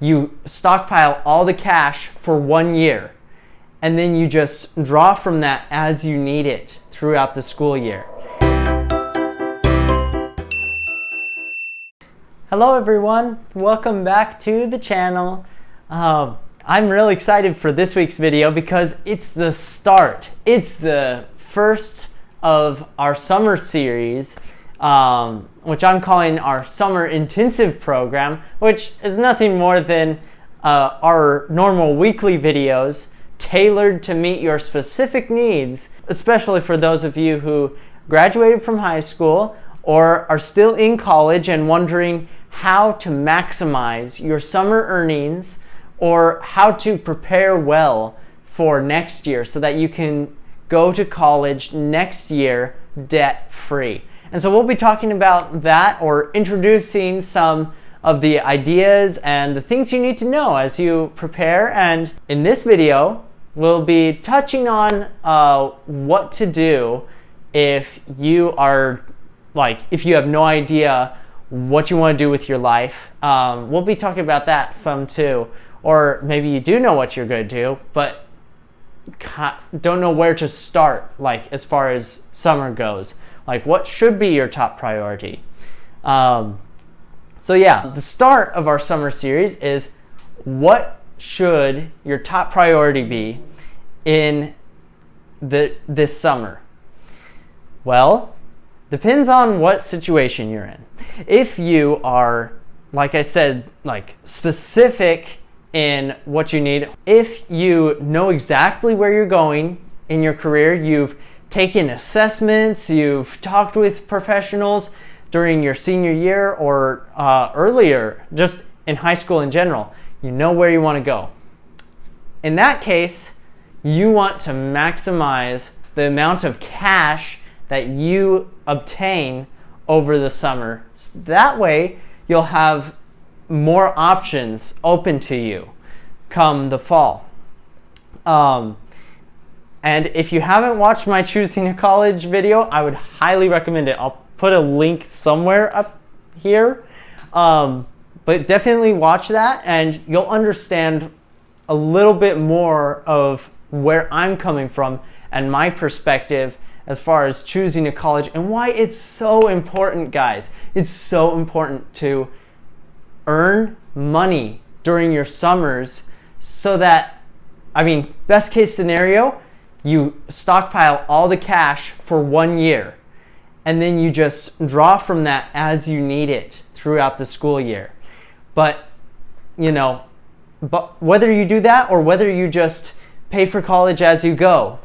you stockpile all the cash for 1 year, and then you just draw from that as you need it throughout the school year. Hello everyone, welcome back to the channel. I'm really excited for this week's video because it's the start. It's the first of our summer series, which I'm calling our Summer Intensive Program, which is nothing more than our normal weekly videos tailored to meet your specific needs, especially for those of you who graduated from high school or are still in college and wondering how to maximize your summer earnings or how to prepare well for next year so that you can go to college next year debt-free. And so we'll be talking about that, or introducing some of the ideas and the things you need to know as you prepare. And in this video, we'll be touching on what to do if you are if you have no idea what you want to do with your life. We'll be talking about that some too. Or maybe you do know what you're going to do, but don't know where to start, as far as summer goes. What should be your top priority? So yeah, the start of our summer series is, what should your top priority be in this summer? Well, depends on what situation you're in. If you are, like I said, specific in what you need, if you know exactly where you're going in your career, you've taken assessments, you've talked with professionals during your senior year or earlier, just in high school in general, you know where you want to go. In that case, you want to maximize the amount of cash that you obtain over the summer. So that way, you'll have more options open to you come the fall. And if you haven't watched my Choosing a College video, I would highly recommend it. I'll put a link somewhere up here. But definitely watch that and you'll understand a little bit more of where I'm coming from and my perspective as far as choosing a college and why it's so important, guys. It's so important to earn money during your summers so that, best case scenario, you stockpile all the cash for 1 year and then you just draw from that as you need it throughout the school year. But whether you do that or whether you just pay for college as you go,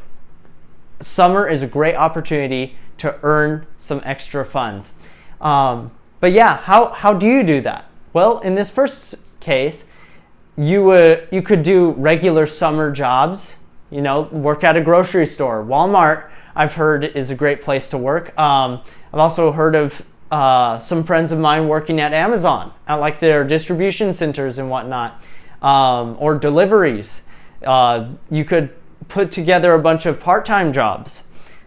summer is a great opportunity to earn some extra funds. But yeah, how do you do that? Well, in this first case, you could do regular summer jobs, work at a grocery store. Walmart, I've heard, is a great place to work. I've also heard of some friends of mine working at Amazon, at their distribution centers and whatnot, or deliveries. You could put together a bunch of part-time jobs.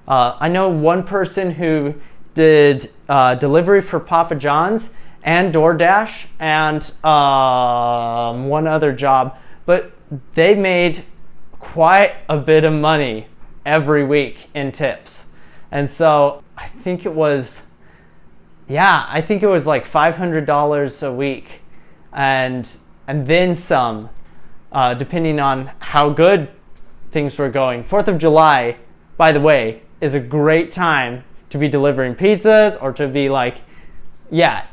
I know one person who did delivery for Papa John's and DoorDash and one other job, but they made quite a bit of money every week in tips. And so I think it was like $500 a week and then some, depending on how good things were going. 4th of July, by the way, is a great time to be delivering pizzas or to be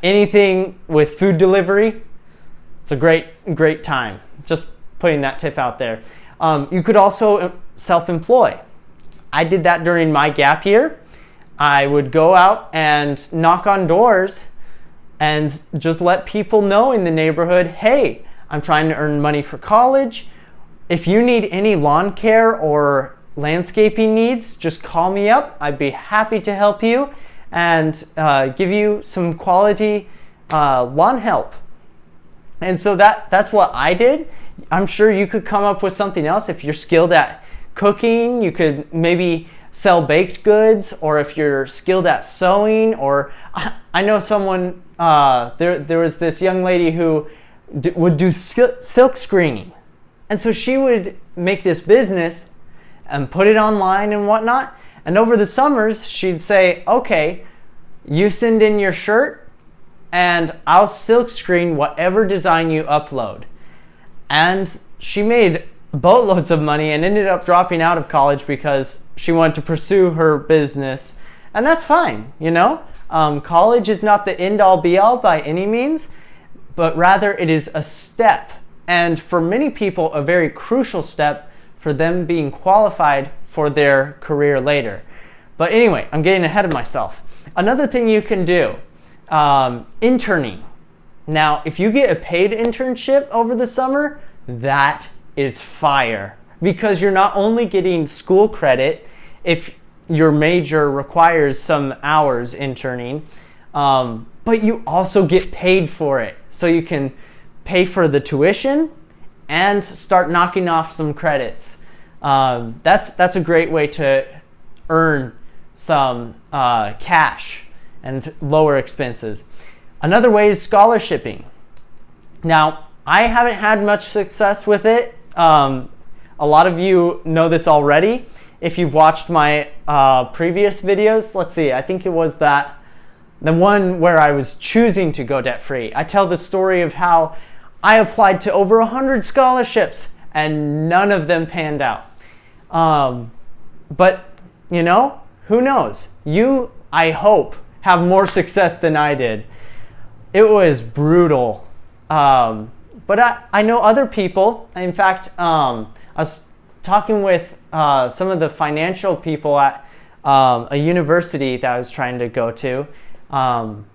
anything with food delivery. It's a great time. Just putting that tip out there. You could also self-employ. I did that during my gap year. I would go out and knock on doors and just let people know in the neighborhood, hey, I'm trying to earn money for college. If you need any lawn care or landscaping needs, just call me up. I'd be happy to help you and give you some quality lawn help. And so that's what I did. I'm sure you could come up with something else. If you're skilled at cooking, you could maybe sell baked goods, or if you're skilled at sewing, or I know someone, there was this young lady who would do silk screening. And so she would make this business and put it online and whatnot. And over the summers, she'd say, okay, you send in your shirt and I'll silk screen whatever design you upload. And she made boatloads of money and ended up dropping out of college because she wanted to pursue her business. And that's fine, you know? College is not the end-all be-all by any means, but rather it is a step. And for many people, a very crucial step for them being qualified for their career later. But anyway, I'm getting ahead of myself. Another thing you can do, interning. Now, if you get a paid internship over the summer, that is fire. Because you're not only getting school credit if your major requires some hours interning, but you also get paid for it. So you can pay for the tuition and start knocking off some credits. That's a great way to earn some cash and lower expenses. Another way is scholarshiping. Now, I haven't had much success with it. A lot of you know this already. If you've watched my previous videos, let's see, I think it was the one where I was choosing to go debt-free. I tell the story of how I applied to over 100 scholarships and none of them panned out. But, you know, who knows? You, I hope, have more success than I did. It was brutal. But I know other people. In fact, I was talking with some of the financial people at a university that I was trying to go to. And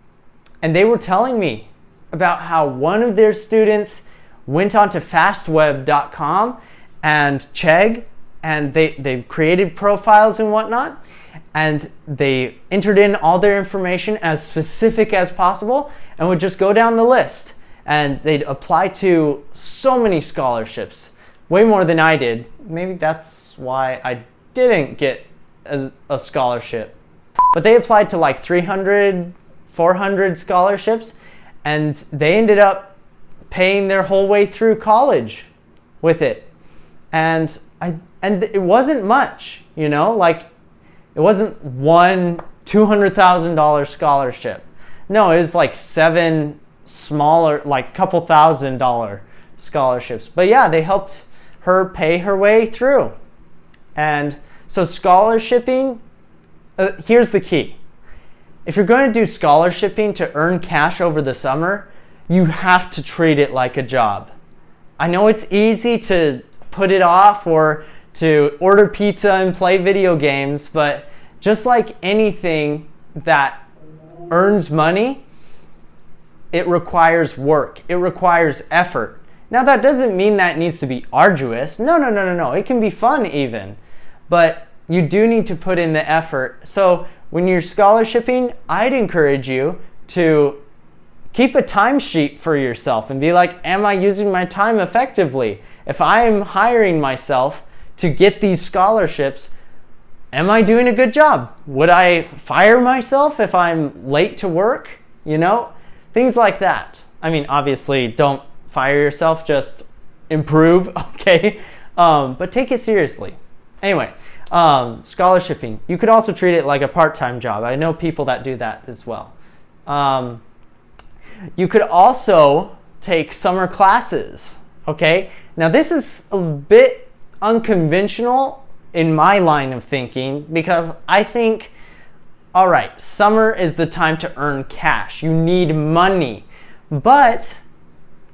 they were telling me about how one of their students went onto fastweb.com and Chegg, and they created profiles and whatnot, and they entered in all their information as specific as possible and would just go down the list. And they'd apply to so many scholarships, way more than I did. Maybe that's why I didn't get a scholarship. But they applied to like 300, 400 scholarships, and they ended up paying their whole way through college with it. And it wasn't much, you know, like it wasn't one $200,000 scholarship. No, it was like 7 smaller, like couple $1,000 scholarships. But yeah, they helped her pay her way through. And so scholarshiping, here's the key. If you're going to do scholarshiping to earn cash over the summer, you have to treat it like a job. I know it's easy to put it off or to order pizza and play video games, but just like anything that earns money, it requires work. It requires effort. Now that doesn't mean that it needs to be arduous. No. It can be fun even. But you do need to put in the effort. So when you're scholarshiping, I'd encourage you to keep a timesheet for yourself and be like, am I using my time effectively? If I'm hiring myself to get these scholarships, am I doing a good job? Would I fire myself if I'm late to work? You know, things like that. I mean, obviously, don't fire yourself, just improve, okay? But take it seriously. Anyway, scholarshiping. You could also treat it like a part-time job. I know people that do that as well. You could also take summer classes, okay? Now, this is a bit unconventional in my line of thinking because I think, all right, summer is the time to earn cash. You need money. But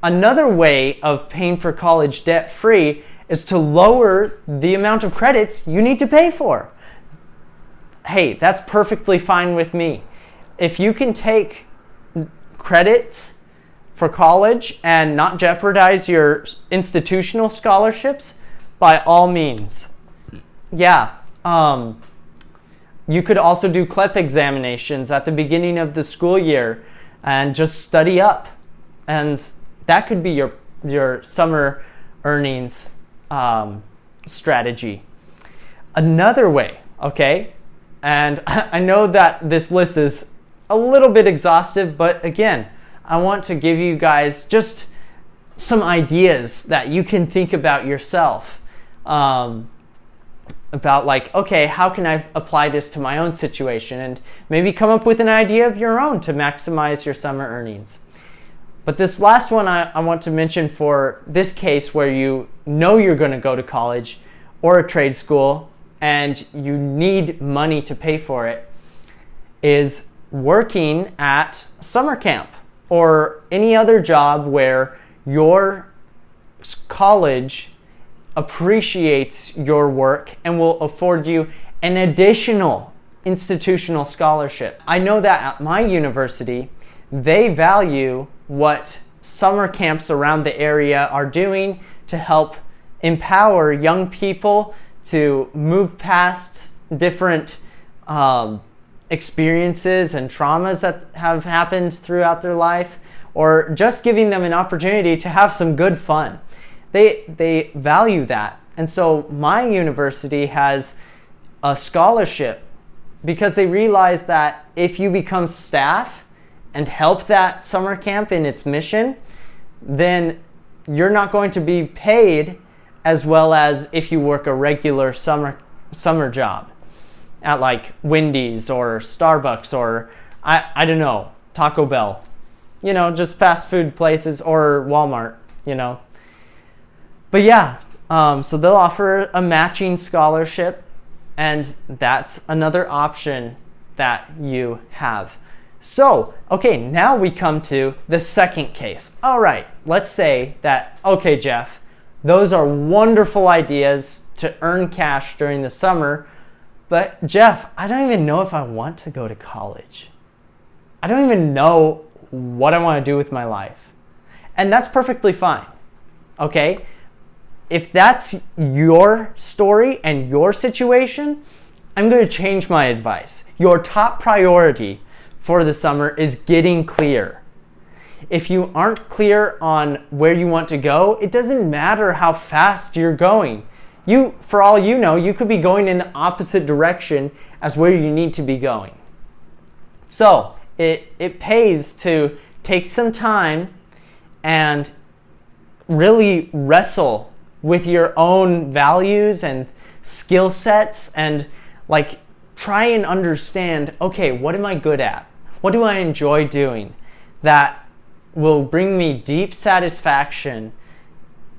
another way of paying for college debt-free is to lower the amount of credits you need to pay for. Hey, that's perfectly fine with me. If you can take credits for college and not jeopardize your institutional scholarships, by all means. Yeah, you could also do CLEP examinations at the beginning of the school year and just study up. And that could be your summer earnings strategy. Another way, okay, and I know that this list is a little bit exhaustive, but again, I want to give you guys just some ideas that you can think about yourself. About like, okay, how can I apply this to my own situation? And maybe come up with an idea of your own to maximize your summer earnings. But this last one I want to mention for this case where you know you're going to go to college or a trade school and you need money to pay for it is working at summer camp or any other job where your college appreciates your work and will afford you an additional institutional scholarship. I know that at my university, they value what summer camps around the area are doing to help empower young people to move past different experiences and traumas that have happened throughout their life, or just giving them an opportunity to have some good fun. They value that. And so my university has a scholarship because they realize that if you become staff and help that summer camp in its mission, then you're not going to be paid as well as if you work a regular summer job at like Wendy's or Starbucks or I don't know, Taco Bell, just fast food places, or Walmart, But yeah, so they'll offer a matching scholarship, and that's another option that you have. So, okay, now we come to the second case. All right, let's say that, okay, Jeff, those are wonderful ideas to earn cash during the summer, but Jeff, I don't even know if I want to go to college. I don't even know what I want to do with my life. And that's perfectly fine, okay? If that's your story and your situation, I'm going to change my advice. Your top priority for the summer is getting clear. If you aren't clear on where you want to go, it doesn't matter how fast you're going. For all you know, you could be going in the opposite direction as where you need to be going. So it pays to take some time and really wrestle with your own values and skill sets and like try and understand, okay, what am I good at? What do I enjoy doing that will bring me deep satisfaction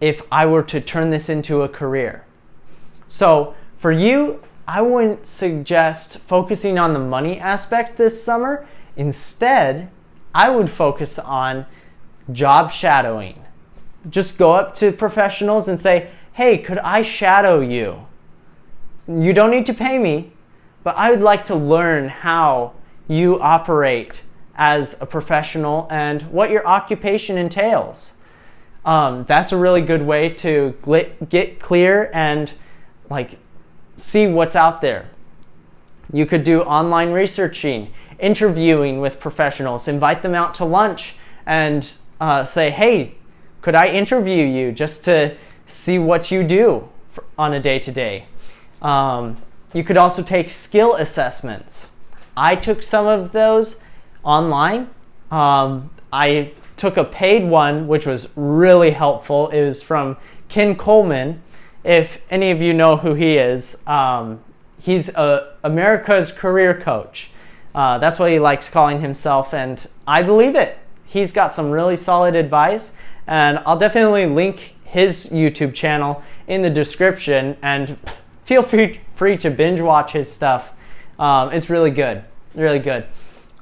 if I were to turn this into a career? So for you, I wouldn't suggest focusing on the money aspect this summer. Instead, I would focus on job shadowing. Just go up to professionals and say, hey, could I shadow you? You don't need to pay me, but I would like to learn how you operate as a professional and what your occupation entails. That's a really good way to get clear and see what's out there. You could do online researching, interviewing with professionals, invite them out to lunch and say, hey, could I interview you just to see what you do on a day-to-day? You could also take skill assessments. I took some of those online. I took a paid one, which was really helpful. It was from Coleman. If any of you know who he is, he's America's career coach. That's what he likes calling himself, and I believe it. He's got some really solid advice, and I'll definitely link his YouTube channel in the description, and feel free to binge watch his stuff. It's really good, really good.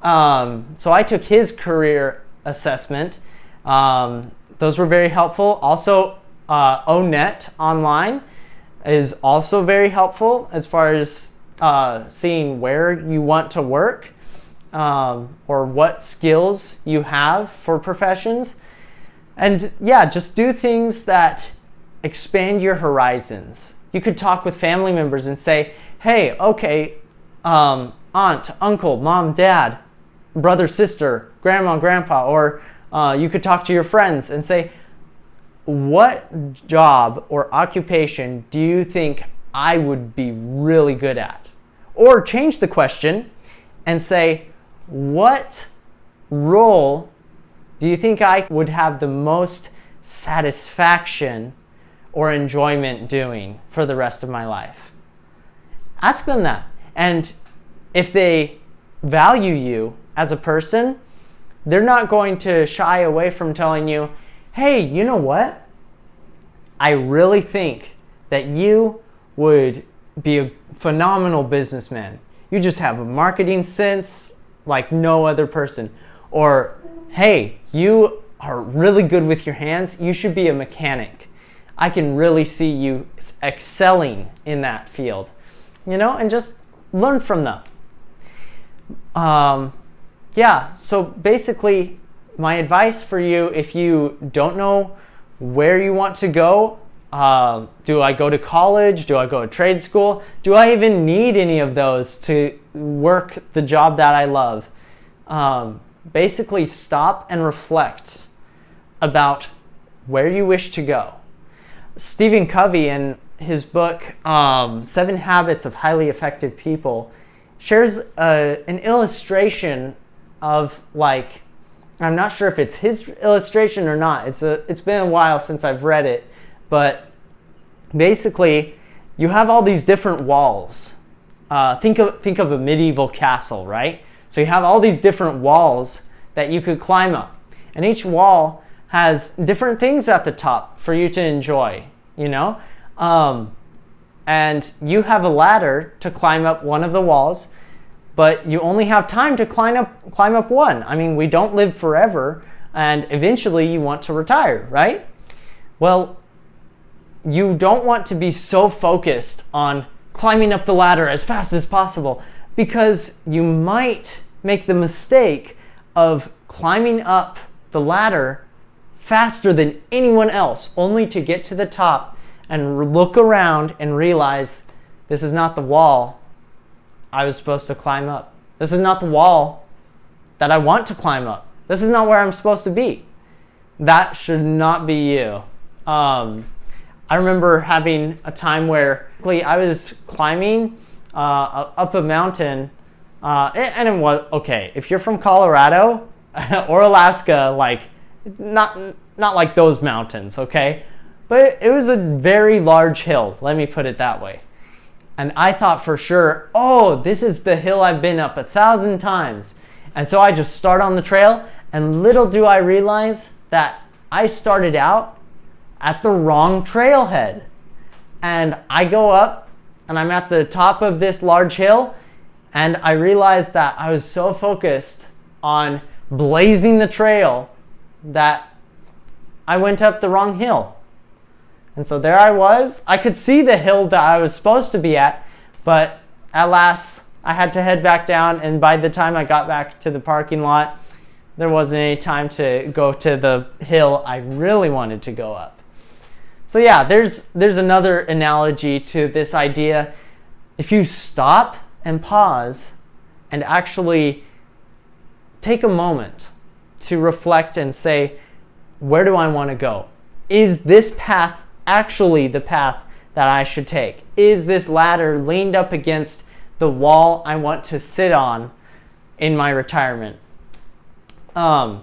So I took his career assessment. Those were very helpful. Also, ONET online is also very helpful as far as seeing where you want to work or what skills you have for professions. And yeah, just do things that expand your horizons. You could talk with family members and say, hey, okay, aunt, uncle, mom, dad, brother, sister, grandma, grandpa, or you could talk to your friends and say, what job or occupation do you think I would be really good at? Or change the question and say, what role do you think I would have the most satisfaction or enjoyment doing for the rest of my life? Ask them that. And if they value you as a person, they're not going to shy away from telling you, hey, you know what? I really think that you would be a phenomenal businessman. You just have a marketing sense like no other person. Or, hey, you are really good with your hands. You should be a mechanic. I can really see you excelling in that field. And just learn from them. So basically, my advice for you, if you don't know where you want to go, do I go to college? Do I go to trade school? Do I even need any of those to work the job that I love? Basically, stop and reflect about where you wish to go. Stephen Covey, in his book, 7 Habits of Highly Effective People, shares an illustration of, like, I'm not sure if it's his illustration or not. It's been a while since I've read it, but basically, you have all these different walls. Think of a medieval castle, right? So you have all these different walls that you could climb up, and each wall has different things at the top for you to enjoy. And you have a ladder to climb up one of the walls, but you only have time to climb up one. I mean, we don't live forever, and eventually you want to retire, right? Well, you don't want to be so focused on climbing up the ladder as fast as possible, because you might make the mistake of climbing up the ladder faster than anyone else, only to get to the top and look around and realize this is not the wall I was supposed to climb up. This is not the wall that I want to climb up. This is not where I'm supposed to be. That should not be you. I remember having a time where I was climbing up a mountain, and it was okay. If you're from Colorado or Alaska, like not like those mountains, okay? But it was a very large hill, let me put it that way. And I thought for sure, oh, this is the hill I've been up 1,000 times. And so I just start on the trail, and little do I realize that I started out at the wrong trailhead. And I go up, and I'm at the top of this large hill, and I realized that I was so focused on blazing the trail that I went up the wrong hill. And so there I was. I could see the hill that I was supposed to be at, but alas, I had to head back down, and by the time I got back to the parking lot, there wasn't any time to go to the hill I really wanted to go up. So yeah, there's another analogy to this idea. If you stop and pause and actually take a moment to reflect and say, where do I want to go? Is this path actually the path that I should take? Is this ladder leaned up against the wall I want to sit on in my retirement? I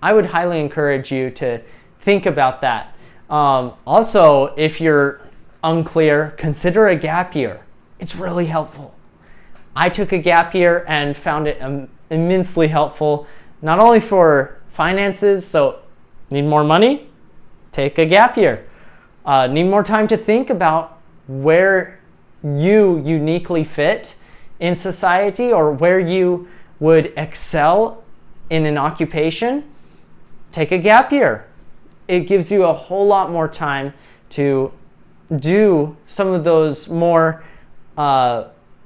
would highly encourage you to think about that. Also, if you're unclear, consider a gap year. It's really helpful. I took a gap year and found it immensely helpful, not only for finances, so need more money? Take a gap year. Need more time to think about where you uniquely fit in society or where you would excel in an occupation? Take a gap year. It gives you a whole lot more time to do some of those more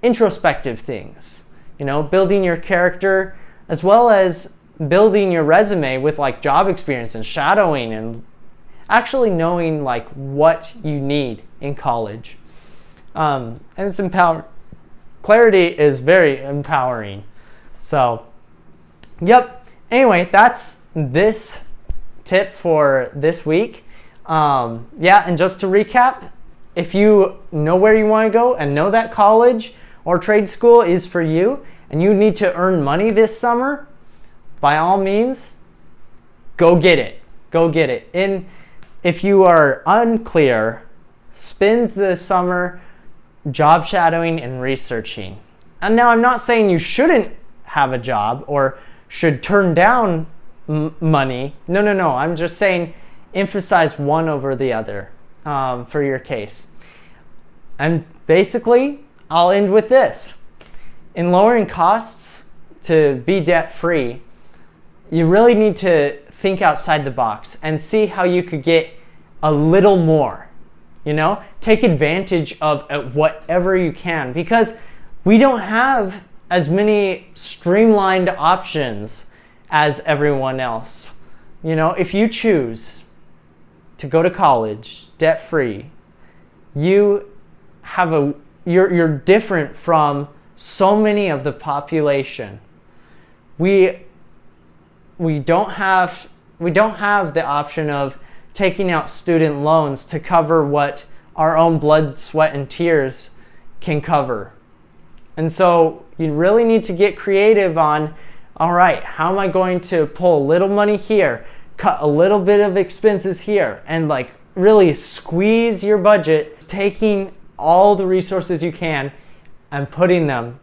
introspective things, building your character as well as building your resume with like job experience and shadowing and actually knowing like what you need in college. And it's empowering. Clarity is very empowering. So, yep. Anyway, that's this tip for this week. And just to recap, if you know where you want to go and know that college or trade school is for you and you need to earn money this summer, by all means, go get it. Go get it. In if you are unclear, spend the summer job shadowing and researching. And now I'm not saying you shouldn't have a job or should turn down money. No. I'm just saying emphasize one over the other for your case. And basically, I'll end with this. In lowering costs to be debt-free, you really need to think outside the box and see how you could get a little more. Take advantage of whatever you can, because we don't have as many streamlined options as everyone else. If you choose to go to college debt-free, you're different from so many of the population. We don't have the option of taking out student loans to cover what our own blood, sweat, and tears can cover. And so you really need to get creative on, all right, how am I going to pull a little money here, cut a little bit of expenses here, and really squeeze your budget, taking all the resources you can and putting them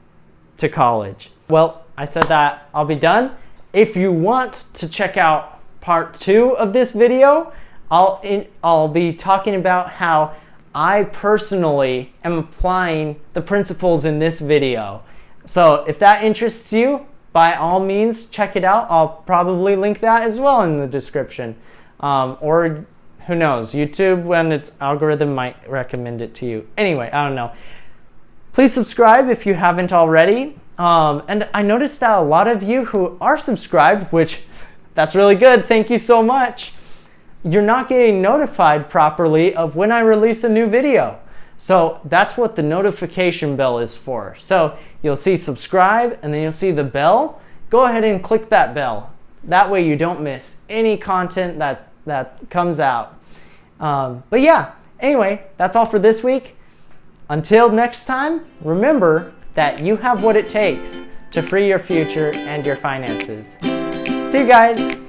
to college. Well, I said that I'll be done. If you want to check out part 2 of this video, I'll be talking about how I personally am applying the principles in this video. So if that interests you, by all means, check it out. I'll probably link that as well in the description. Or who knows, YouTube, when its algorithm might recommend it to you. Anyway, I don't know. Please subscribe if you haven't already. And I noticed that a lot of you who are subscribed, which that's really good, thank you so much, you're not getting notified properly of when I release a new video. So that's what the notification bell is for. So you'll see subscribe and then you'll see the bell. Go ahead and click that bell. That way you don't miss any content that comes out. But yeah, anyway, that's all for this week. Until next time, remember that you have what it takes to free your future and your finances. See you guys.